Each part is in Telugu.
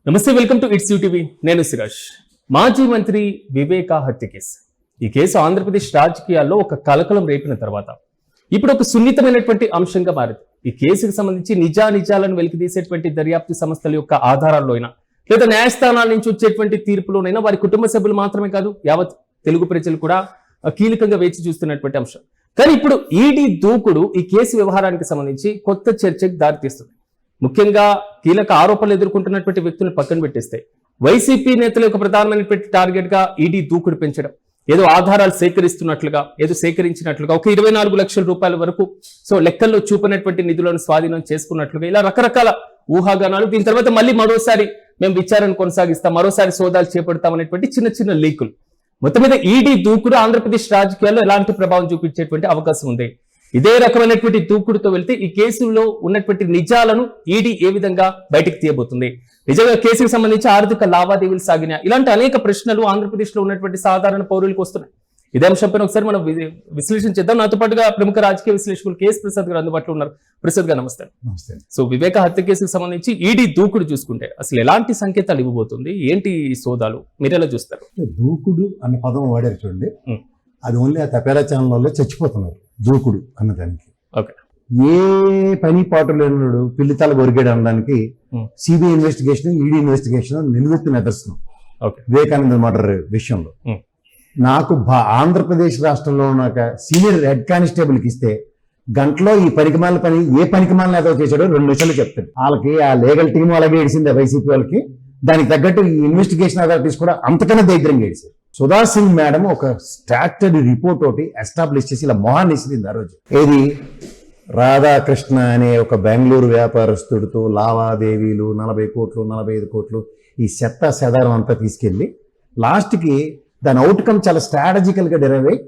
నమస్తే, వెల్కమ్ టు ఇట్స్ యూటీవీ. నేను సిరాజ్. మాజీ మంత్రి వివేక హత్య కేసు. ఈ కేసు ఆంధ్రప్రదేశ్ రాజకీయాల్లో ఒక కలకలం రేపిన తర్వాత ఇప్పుడు ఒక సున్నితమైనటువంటి అంశంగా మారింది. ఈ కేసుకు సంబంధించి నిజాలను వెలికితీసేటువంటి దర్యాప్తు సంస్థల యొక్క ఆధారాల్లోనైనా లేదా న్యాయస్థానాల నుంచి వచ్చేటువంటి తీర్పులోనైనా వారి కుటుంబ సభ్యులు మాత్రమే కాదు, యావత్ తెలుగు ప్రజలు కూడా కీలకంగా వేచి చూస్తున్నటువంటి అంశం. కానీ ఇప్పుడు ఈడీ దూకుడు ఈ కేసు వ్యవహారానికి సంబంధించి కొత్త చర్చకు దారితీస్తుంది. ముఖ్యంగా కీలక ఆరోపణలు ఎదుర్కొంటున్నటువంటి వ్యక్తులను పక్కన పెట్టేస్తే వైసీపీ నేతల యొక్క ప్రధానమైనటువంటి టార్గెట్ గా ఈడీ దూకుడు పెంచడం, ఏదో ఆధారాలు సేకరిస్తున్నట్లుగా, ఏదో సేకరించినట్లుగా ఒక 24 లక్షల రూపాయల వరకు లెక్కల్లో చూపినటువంటి నిధులను స్వాధీనం చేసుకున్నట్లుగా ఇలా రకరకాల ఊహాగానాలు. దీని తర్వాత మళ్ళీ మరోసారి మేము విచారణ కొనసాగిస్తాం, మరోసారి సోదాలు చేపడతాం అనేటువంటి చిన్న చిన్న లీకులు. మొత్తం మీద ఈడీ దూకుడు ఆంధ్రప్రదేశ్ రాజకీయాల్లో ఎలాంటి ప్రభావం చూపించేటువంటి అవకాశం ఉంది? ఇదే రకమైనటువంటి దూకుడుతో వెళ్తే ఈ కేసులో ఉన్నటువంటి నిజాలను ఈడీ ఏ విధంగా బయటకు తీయబోతుంది? నిజంగా కేసుకు సంబంధించి ఆర్థిక లావాదేవీలు సాగినా? ఇలాంటి అనేక ప్రశ్నలు ఆంధ్రప్రదేశ్ లో ఉన్నటువంటి సాధారణ పౌరులకు వస్తున్నాయి. ఇదే అంశంపైన ఒకసారి మనం విశ్లేషణ చేద్దాం. నాతో పాటుగా ప్రముఖ రాజకీయ విశ్లేషకులు కేఎస్ ప్రసాద్ గారు అందుబాటులో ఉన్నారు. ప్రసాద్ గారు నమస్తే. సో వివేక హత్య కేసుకు సంబంధించి ఈడీ దూకుడు చూసుకుంటే అసలు ఎలాంటి సంకేతాలు ఇవ్వబోతుంది? ఏంటి సోదాలు మీరు ఎలా చూస్తారు? దూకుడు అన్న పదం వాడారు చూడండి, అది ఓన్లీ ఆ తపేలా ఛానల్లో చచ్చిపోతున్నారు. దూకుడు అన్నదానికి ఏ పని పాటు లేనుడు పిల్లితల గొరిగాడు అనడానికి సిబిఐ ఇన్వెస్టిగేషన్, ఈడీ ఇన్వెస్టిగేషన్ నిలువెత్తిన నిదర్శనం. వివేకానంద మర్డర్ విషయంలో నాకు ఆంధ్రప్రదేశ్ రాష్ట్రంలో ఉన్న సీనియర్ హెడ్ కానిస్టేబుల్కి ఇస్తే గంటలో ఈ పనికిమాల పని ఏ పనికిమాలను ఏదో చేశాడో 2 నిమిషాలు చెప్తాడు. వాళ్ళకి ఆ లీగల్ టీం అలాగే ఏడిసింది వైసీపీ వాళ్ళకి. దానికి తగ్గట్టు ఈ ఇన్వెస్టిగేషన్ అథారిటీస్ కూడా అంతకన్నా దరిద్రంగా ఏడిశారు. సుధా సింగ్ మేడం ఒక స్టాటరీ రిపోర్ట్ ఒకటి ఎస్టాబ్లిష్ చేసి ఇలా మొహాన్ని ఇచ్చింది ఆ రోజు. ఏది రాధాకృష్ణ అనే ఒక బెంగళూరు వ్యాపారస్తుడితో లావాదేవీలు 40 కోట్లు 45 కోట్లు ఈ సెదారం అంతా తీసుకెళ్లి లాస్ట్కి దాని అవుట్కమ్ చాలా స్ట్రాటజికల్గా డెరైవ్ అయ్యి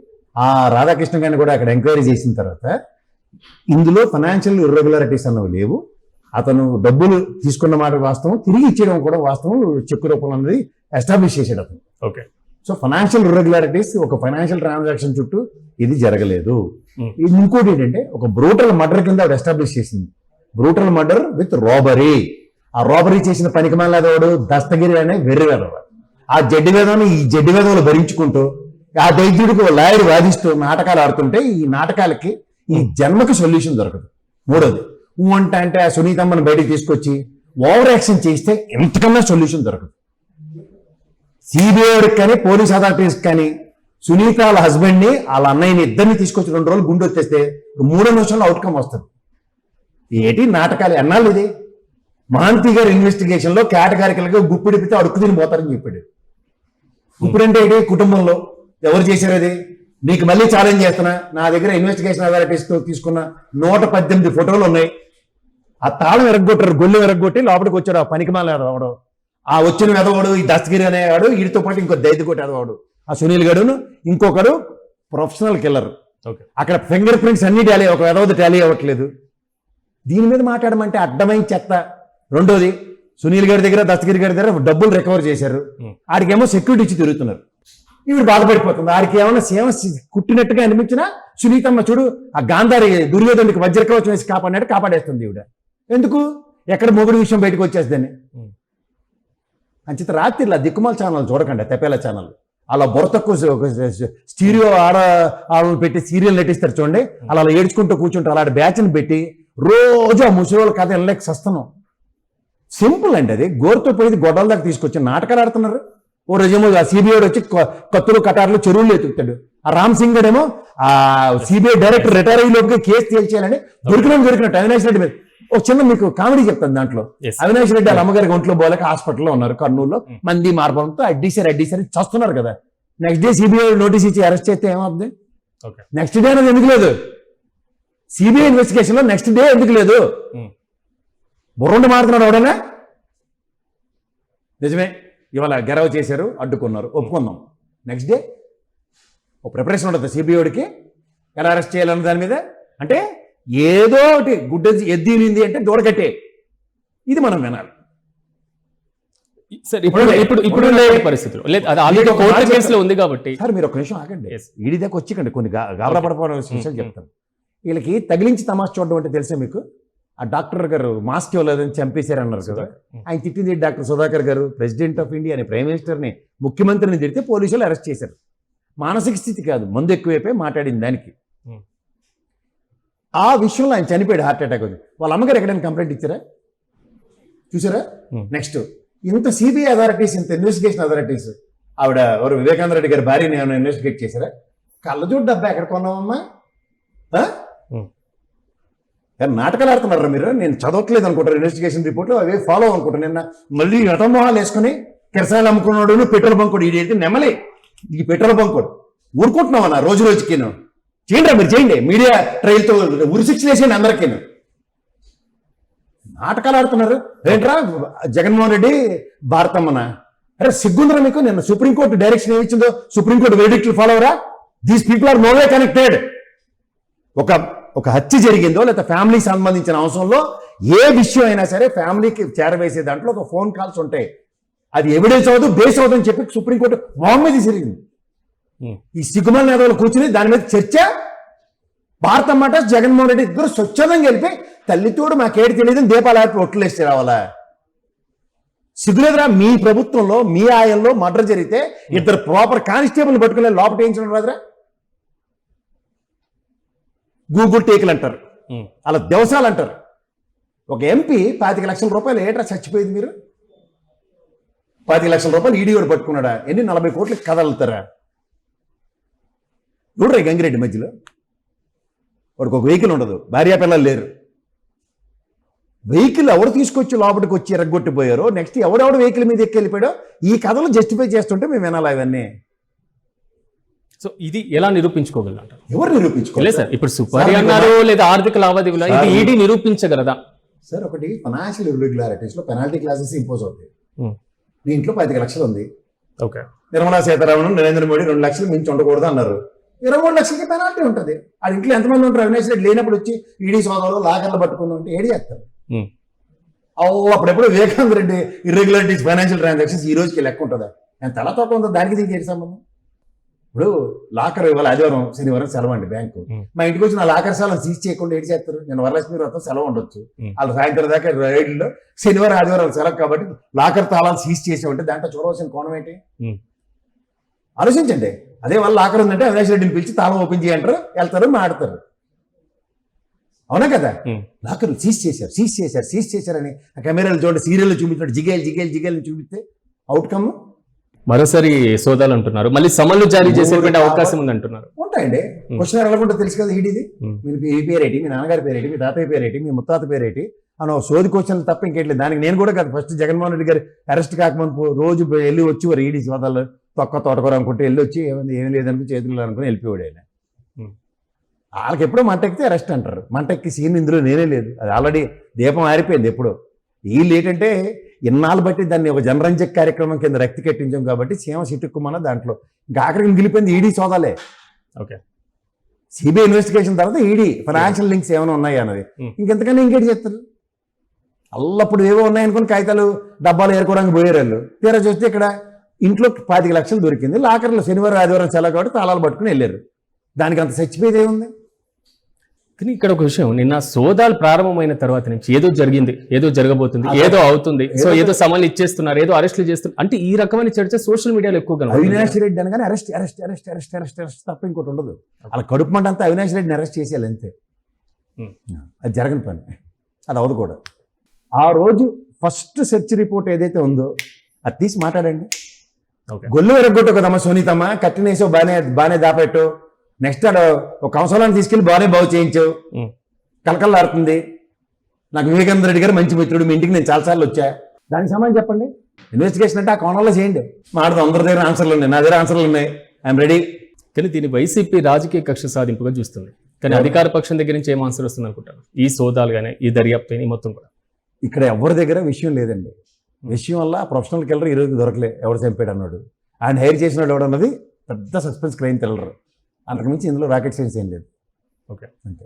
ఆ రాధాకృష్ణ గారిని కూడా అక్కడ ఎంక్వైరీ చేసిన తర్వాత ఇందులో ఫైనాన్షియల్ ఇర్రెగ్యులారిటీస్ అన్నవి లేవు, అతను డబ్బులు తీసుకున్న మాట వాస్తవం, తిరిగి ఇచ్చేయడం కూడా వాస్తవం, చెక్కు రూపంలో అనేది ఎస్టాబ్లిష్ చేసాడు అతను. ఓకే, సో ఫైనాన్షియల్ ఇర్రెగ్యులారిటీస్ ఒక ఫైనాన్షియల్ ట్రాన్సాక్షన్ చుట్టూ ఇది జరగలేదు. ఇంకోటి ఏంటంటే ఒక బ్రూటల్ మర్డర్ కింద ఆవిడ ఎస్టాబ్లిష్ చేసింది. Brutal murder with robbery. ఆ రాబరీ చేసిన పనికిమాలవాడు దస్తగిరి అనే వెర్రి వెధవ. ఆ జడ్డి వేదం ఈ జడ్డి వేదవులు భరించుకుంటూ ఆ దైత్యుడికి లాయర్ వాదిస్తూ నాటకాలు ఆడుతుంటే ఈ నాటకాలకి ఈ జన్మకి సొల్యూషన్ దొరకదు. మూడోది అంటే ఆ సునీతమ్మని బయటికి తీసుకొచ్చి ఓవర్ యాక్షన్ చేస్తే ఎంతకన్నా సొల్యూషన్ దొరకదు. సిబిఐ కానీ పోలీస్ అథారిటీస్ కానీ సునీత వాళ్ళ హస్బెండ్ని వాళ్ళ అన్నయ్యని ఇద్దరిని తీసుకొచ్చి 2 రోజులు గుండె వచ్చేస్తే 3 నిమిషాల్లో అవుట్కమ్ వస్తుంది. ఏంటి నాటకాలు ఎన్నాళ్ళు ఇది? మహాంతి గారి ఇన్వెస్టిగేషన్ లో కేటగారికలుగా గుప్పిడిపితే అడుక్కు తిని పోతారని చెప్పాడు. ఇప్పుడంటే ఏంటి? కుటుంబంలో ఎవరు చేశారు అది? నీకు మళ్ళీ ఛాలెంజ్ చేస్తున్నా, నా దగ్గర ఇన్వెస్టిగేషన్ అథారిటీస్ తో తీసుకున్న 118 ఫోటోలు ఉన్నాయి. ఆ తాళం ఎరగొట్టారు, గొల్లు ఎరగొట్టి లోపలికి వచ్చాడు ఆ పనికిమాల ఎదవాడు. ఆ వచ్చిన ఎదవాడు ఈ దస్తగిరి అనేవాడు, వీడితో పాటు ఇంకో దైదుకోటి ఎదవాడు ఆ సునీల్ గడును, ఇంకొకడు ప్రొఫెషనల్ కిల్లర్. అక్కడ ఫింగర్ ప్రింట్స్ అన్ని టాలీ, ఒక ఎదవది టాలీ అవ్వట్లేదు. దీని మీద మాట్లాడమంటే అడ్డమైన చెత్త. రెండోది సునీల్ గారి దగ్గర దస్తగిరి గారి దగ్గర డబ్బులు రికవర్ చేశారు, ఆడికేమో సెక్యూరిటీ ఇచ్చి తిరుగుతున్నారు. ఈవిడ బాధపడిపోతుంది. ఆడికి ఏమన్నా సేవ కుట్టినట్టుగా అనిపించినా సునీతమ్మ చూడు ఆ గాంధారి దుర్యోధనుడికి వజ్రకవచం వేసి కాపాడినట్టు కాపాడేస్తుంది ఈవిడ. ఎందుకు? ఎక్కడ మొగుడు విషయం బయటకు వచ్చేస్తుందని. అంచేత రాత్రి ఇలా దిక్కుమాల ఛానల్ చూడకండి, తెపేల ఛానల్. అలా బుర్ర స్టీరియో ఆడలను పెట్టి సీరియల్ నటిస్తారు చూడండి. అలా ఏడ్చుకుంటూ కూర్చుంటారు. అలాంటి బ్యాచ్ని పెట్టి రోజు ఆ ముసలి కథ వినలేక సస్తున్నాం. సింపుల్ అండి అది. గోరుతో పోయి గొడవల దాకా తీసుకొచ్చి నాటకాలు ఆడుతున్నారు. ఓ రోజేమో సిబిఐ వచ్చి కత్తులు కటార్లు చెరువులు ఎత్తుకుతాడు. ఆ రామ్ సింగ్ గడేమో ఆ సిబిఐ డైరెక్టర్ రిటైర్ అయ్యి లోపుగా కేసు తేల్చేయాలని దొరికినట్టు అవినాష్ రెడ్డి మీద ఒక చిన్న మీకు కామెడీ చెప్తాను. దాంట్లో అవినాష్ రెడ్డి వాళ్ళ అమ్మగారికి ఒంట్లో పోలేక హాస్పిటల్లో ఉన్నారు కర్నూలులో. మంది మార్పడంతో అడ్డీసారి చస్తున్నారు కదా. నెక్స్ట్ డే సిబిఐ నోటీస్ ఇచ్చి అరెస్ట్ చేస్తే ఏమవుతుంది? నెక్స్ట్ డే అనేది ఎందుకు లేదు? సిబిఐ ఇన్వెస్టిగేషన్ లో నెక్స్ట్ డే ఎందుకు లేదు? బుర్రండి మారుతున్నాడు ఎవడైనా? నిజమే, ఇవాళ గెరవ చేశారు, అడ్డుకున్నారు, ఒప్పుకుందాం. నెక్స్ట్ డే ఒక ప్రిపరేషన్ ఉంటుంది సిబిఐడికి ఎలా అరెస్ట్ చేయాలన్న దాని మీద. అంటే ఏదో ఒకటి గుడ్డ ఎద్దినింది అంటే దూడకట్టే. ఇది మనం వినాలి. పరిస్థితులు ఉంది కాబట్టి సార్ మీరు ఒక నిమిషం ఆగండి. ఈడి దాకా వచ్చికండి కొన్ని గాబరా పడిపోయిన విషయాలు చెప్తాను. వీళ్ళకి తగిలించి తమాషా చూడడం అంటే తెలుసా మీకు? ఆ డాక్టర్ గారు మాస్క్ ఇవ్వలేదని చంపేశారు అన్నారు కదా. ఆయన తిట్టింది డాక్టర్ సుధాకర్ గారు, ప్రెసిడెంట్ ఆఫ్ ఇండియా అని, ప్రైమ్ మినిస్టర్ని, ముఖ్యమంత్రిని తిడితే పోలీసులు అరెస్ట్ చేశారు. మానసిక స్థితి కాదు, మందు ఎక్కువైపోయి మాట్లాడింది దానికి. ఆ విషయంలో ఆయన చనిపోయాడు, హార్ట్ అటాక్ ఉంది. వాళ్ళ అమ్మగారు ఎక్కడైనా కంప్లైంట్ ఇచ్చారా? చూసారా? నెక్స్ట్, ఇంత సిబిఐ అథారిటీస్, ఇంత ఇన్వెస్టిగేషన్ అథారిటీస్, ఆవిడ ఎవరు వివేకానంద రెడ్డి గారి భార్యని ఏమైనా ఇన్వెస్టిగేట్ చేశారా? కళ్ళజోడు డబ్బా ఎక్కడ కొన్నామమ్మా? నాటకాలు ఆడుతున్నారా మీరు? నేను చదవట్లేదు అనుకుంటారు ఇన్వెస్టిగేషన్ రిపోర్ట్లు, అవే ఫాలో అనుకుంటాను. నిన్న మళ్ళీ ఎటమోహాలు వేసుకుని కిరసాయలు అమ్ముకున్నాడు, పెట్రోల్ బంకుడు, ఇది నెమ్మలి ఈ పెట్రోల్ బంకుడు ఊరుకుంటున్నామన్నా రోజు రోజుకి. చేయండి మీరు, చేయండి, మీడియా ట్రైల్తో ఉరిశిక్షలు వేసేయండి అందరికీ. నాటకాలు ఆడుతున్నారు ఏంట్రా? జగన్మోహన్ రెడ్డి భారతమ్మన, అరే సిగ్గుందరా మీకు? నిన్న సుప్రీంకోర్టు డైరెక్షన్ ఏమిచ్చిందో సుప్రీంకోర్టు వెరిడిక్ట్లు ఫాలో అవరా? These people are no way connected. ఒక హత్య జరిగిందో లేదా ఫ్యామిలీకి సంబంధించిన అంశంలో ఏ విషయం అయినా సరే ఫ్యామిలీకి చేరవేసే దాంట్లో ఒక ఫోన్ కాల్స్ ఉంటాయి. అది ఎవిడెన్స్ అవ్వదు, బేస్ అవ్వదు అని చెప్పి సుప్రీంకోర్టు మొహం మీద జరిగింది. ఈ సిగ్గుమాల నేతలు కూర్చుని దాని మీద చర్చ. భారతమ్మాట జగన్మోహన్ రెడ్డి ఇద్దరు స్వచ్ఛందంగా వెళ్ళిపోయి తల్లితోడు మాకేడు తెలియదు దీపాలు ఆపి ఒట్లు వేస్తే రావాలా? సిగ్గులేదురా? మీ ప్రభుత్వంలో మీ ఆయంలో మర్డర్ జరిగితే ఇద్దరు ప్రాపర్ కానిస్టేబుల్ పట్టుకునే లోపల వేయించడం రాదురా? గూగుల్ టేకులు అంటారు, అలా దేవసాలు అంటారు. ఒక ఎంపీ 25 లక్షల రూపాయలు ఏట్రా చచ్చిపోయింది మీరు? 25 లక్షల రూపాయలు ఈడీ వాడు పట్టుకున్నాడా? ఎన్ని 40 కోట్లకి కదలుతారా? చూడరా గంగిరెడ్డి మధ్యలో వాడికి ఒక వెహికల్ ఉండదు, భార్యా పిల్లలు లేరు. వెహికల్ ఎవరు తీసుకొచ్చి లోపలికి వచ్చి ఎరగొట్టిపోయారో, నెక్స్ట్ ఎవరెవడు వెహికల్ మీద ఎక్కి వెళ్ళిపోయాడో, ఈ కథలు జస్టిఫై చేస్తుంటే మేము వినాలా ఇవన్నీ? సో ఇది ఎలా నిరూపించుకోగలరు? ఎవరు నిరూపించుకోలేదు సార్. ఇప్పుడు సుపారీ అన్నారు లేదా ఆర్థిక లావాదేవీలు, ఇది ఈడీ నిరూపించగలదా సార్? ఒకటి ఫైనాన్షియల్ ఇర్రెగ్యులారిటీస్ లో పెనాల్టీ క్లాసెస్ ఇంపోజ్ అవుతాయి. మీ ఇంట్లో 25 లక్షలు ఉంది, ఓకే, నిర్మలా సీతారామన్ నరేంద్ర మోడీ 2 లక్షలు మించి ఉండకూడదు అన్నారు, 23 లక్షలకి పెనాల్టీ ఉంటుంది. ఆ ఇంట్లో ఎంతమంది ఉంటారు? అవినాష్ రెడ్డి లేనప్పుడు వచ్చి ఈడీ సోదాలు లాకర్లు పట్టుకుని ఉంటే ఏడి చేస్తారు? అప్పుడెప్పుడు Vivekananda Reddy irregularities financial transactions ఈ రోజుకి లెక్క ఉంటుందా? నేను తల తోక ఉందో దానికి దీనికి ఏంటి సంబంధం? ఇప్పుడు లాకర్ ఇవాళ ఆదివారం శనివారం సెలవు అండి బ్యాంకు. మా ఇంటికి వచ్చి నా లాకర్ సాలను సీజ్ చేయకుండా ఏడు చేస్తారు? నేను వరలక్ష్మి వ్రతం సెలవు ఉండొచ్చు, వాళ్ళు సాయంత్రం దాకా రైడ్లో శనివారం ఆదివారం సెలవు కాబట్టి లాకర్ తాళాలు సీజ్ చేసామంటే దాంట్లో చూడవలసిన కోణం ఏంటి? ఆలోచించండి. అదే వాళ్ళు లాకర్ ఉందంటే అవినాష్ రెడ్డిని పిలిచి తాళం ఓపెన్ చేయంటారు, వెళ్తారు, మాడతారు. అవునా కదా? లాకర్ సీజ్ చేశారని ఆ కెమెరాలు చూడండి, సీరియల్లో చూపించినట్టు జిగేలు చూపిస్తే అవుట్కమ్ మరోసారి సోదాలు అంటున్నారు, మళ్ళీ సమన్లు జారీ చేసేటువంటి అవకాశం ఉంది అంటున్నారు. ఉంటాయండి. క్వశ్చన్ వెళ్ళకుండా తెలుసు కదా ఈడీది. మీ పేరేటి, మీ నాన్నగారి పేరేటి, మీ తాతయ్య పేరేటి, మీ ముత్తాత పేరేటి అని సోది క్వశ్చన్లు తప్ప ఇంకేట్లేదు. దానికి నేను కూడా కాదు, ఫస్ట్ జగన్మోహన్ రెడ్డి గారు అరెస్ట్ కాకముందు రోజు వెళ్ళి వచ్చి ఈడీ సోదాలు తోటకూర అనుకుంటే వెళ్ళి వచ్చి ఏం లేదనుకుని చేతులు అనుకుని వెళ్ళిపోయాడు ఆయన. వాళ్ళకి ఎప్పుడో మంటెక్కితే అరెస్ట్ అంటారు. మంటెక్కి సీన్ ఇందులో నేనే లేదు, అది ఆల్రెడీ దీపం ఆరిపోయింది ఎప్పుడో. వీళ్ళు ఏంటంటే ఇన్నాళ్ళు బట్టి దాన్ని ఒక జనరంజక కార్యక్రమం కింద రక్తి కట్టించాం కాబట్టి సీమ సిట్టుకుమన్న దాంట్లో ఇంకా ఆఖరికి మిగిలిపోయింది ఈడీ సోదాలే. ఓకే, సిబిఐ ఇన్వెస్టిగేషన్ తర్వాత ఈడీ ఫైనాన్షియల్ లింక్స్ ఏమైనా ఉన్నాయి అన్నది. ఇంకెంతకన్నా ఇంకేటి చేస్తారు? అల్లప్పుడు ఏవో ఉన్నాయనుకుని కాగితాలు డబ్బాలు ఏరుకోవడానికి పోయారు వాళ్ళు. తీరా చూస్తే ఇక్కడ ఇంట్లో 25 లక్షలు దొరికింది, లాకర్లో శనివారం ఆదివారం సెలవు కాబట్టి తాళాలు పట్టుకుని వెళ్ళారు. దానికి అంత చచ్చిపోయేది ఏముంది? కానీ ఇక్కడ ఒక విషయం, నిన్న సోదాలు ప్రారంభమైన తర్వాత నుంచి ఏదో జరిగింది, ఏదో జరగబోతుంది, ఏదో అవుతుంది, సో ఏదో సమన్లు ఇచ్చేస్తున్నారు, ఏదో అరెస్టులు చేస్తున్నారు అంటే ఈ రకమైన చర్చ సోషల్ మీడియాలో ఎక్కువగా. అవినాష్ రెడ్డి అనగానే అరెస్ట్ తప్ప ఇంకోటి ఉండదు. అలా కడుపు మంట అంతా అవినాష్ రెడ్డిని అరెస్ట్ చేసేయాలి అంతే. అది జరగని పని, అది అవదు కూడా. ఆ రోజు ఫస్ట్ సెర్చ్ రిపోర్ట్ ఏదైతే ఉందో అది తీసి మాట్లాడండి. గొల్లు ఎరగొట్టు కదమ్మా సునీతమ్మ, కట్టినేసో బాగానే దాపెట్టు, నెక్స్ట్ ఒక కౌన్సిలర్ని తీసుకెళ్ళి బాగు చేయించావు, కలకల్లాడుతుంది. నాకు వివేకానంద రెడ్డి గారు మంచి మిత్రుడు, మీ ఇంటికి నేను చాలాసార్లు వచ్చా, దానికి సమాధానం చెప్పండి. ఇన్వెస్టిగేషన్ అంటే ఆ కోణంలో చేయండి. మాట్లాడదు, అందరి దగ్గర ఆన్సర్లు ఉన్నాయి, నా దగ్గర ఆన్సర్లు ఉన్నాయి, ఐఎమ్ రెడీ. కానీ దీన్ని వైసీపీ రాజకీయ కక్ష సాధింపుగా చూస్తుంది. కానీ అధికార పక్షం దగ్గర నుంచి ఏం ఆన్సర్ వస్తుంది అనుకుంటారు? ఈ సోదాలు కానీ ఈ దర్యాప్తు మొత్తం కూడా ఇక్కడ ఎవరి దగ్గర విషయం లేదండి. విషయం వల్ల ప్రొఫెషనల్ కిల్లర్ ఈరోజు దొరకలే, ఎవడు చంపాడు అన్నాడు, ఆయన హైర్ చేసినాడు ఎవడు అన్నది పెద్ద సస్పెన్స్ క్రైమ్ థ్రిల్లర్. అంతకుమించి ఇందులో రాకెట్ సైన్స్ ఏం లేదు. ఓకే, అంతే.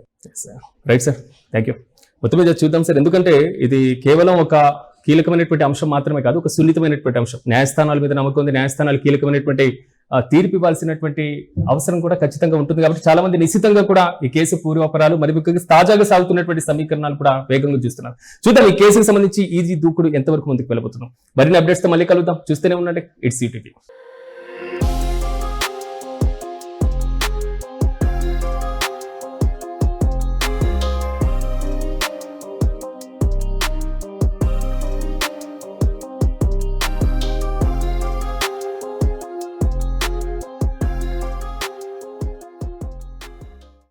Right sir, thank you. మొత్తం మీద చూద్దాం సార్, ఎందుకంటే ఇది కేవలం ఒక కీలకమైనటువంటి అంశం మాత్రమే కాదు, ఒక సున్నితమైనటువంటి అంశం. న్యాయస్థానాల మీద నమ్మకం ఉంది, న్యాయస్థానాలు కీలకమైనటువంటి తీర్పు ఇవ్వాల్సినటువంటి అవసరం కూడా ఖచ్చితంగా ఉంటుంది. కాబట్టి చాలా మంది నిశ్చితంగా కూడా ఈ కేసు పూర్వాపరాలు మరి ముఖ్యంగా తాజాగా సాగుతున్నటువంటి సమీకరణాలు కూడా వేగంగా చూస్తున్నారు. చూద్దాం ఈ కేసుకు సంబంధించి ఈజీ దూకుడు ఎంతవరకు ముందుకు వెళ్ళబోతున్నాం. మరిన్ని అప్డేట్స్ తో మళ్ళీ కలుద్దాం. చూస్తూనే ఉండండి ఇట్స్ ఈటీవీ.